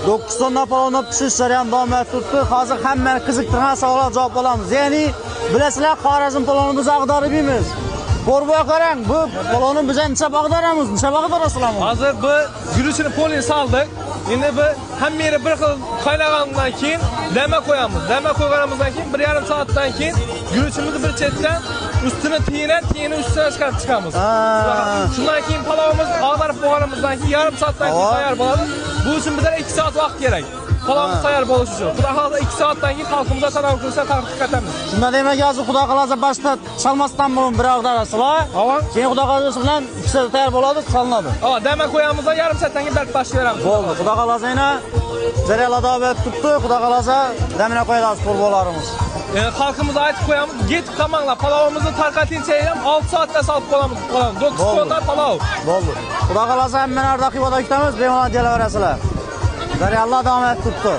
9 tonna palovni pishirish jarayoni davom etib turibdi. Hozir hammani qiziqtirgan savollarga javob olamiz. Ya'ni bilasizlar, Xorazm palovini biz ag'darib yeymiz. Ko'rib qarang, bu palovni biz necha bag'daramiz, necha bag'darasizlarmi? Hozir bu guruchini polini soldik. Endi bu hamma yeri bir xil qaynagandan keyin dama qo'yamiz. Dama qo'yganimizdan keyin 1,5 soatdan keyin guruchimizni bir chetdan ustini tiyini ustidan chiqarib chiqamiz. Shundan keyin palovimiz ag'darib bo'lganimizdan keyin yarim soatdan keyin tayyor bo'ladi. Bu uchun bizga 2 soat vaqt kerak. Palovimiz tayyor bo'lishi uchun. Xudo xohlasa 2 soatdan keyin xalqimizga tanovul qilsa taqdim etamiz. Shunda demak, hozir Xudo xohlasa boshda chalmasdan burun bir ag'darasizlar. Keyin Xudo xohlasa bilan 2 soat tayyor bo'ladi, solinadi. Dama qo'yamiz va yarim soatdan keyin berib tashlayveramiz. Bo'ldi. Xudo xohlasa yana jarayonlar davom etib turibdi. Xudo xohlasa damini qo'yamiz qurbolarimiz. Xalqimizga aytib qo'yamiz, yetib qolmanglar. Palovimizni tarqatincha ham 6 soatda solib qolamiz. 9 tonna palov. Bo'ldi. Xudo xohlasa hammani ardaqi va'da kutamiz, bemalol kelaverasizlar. Jarayonlar davom etib turibdi.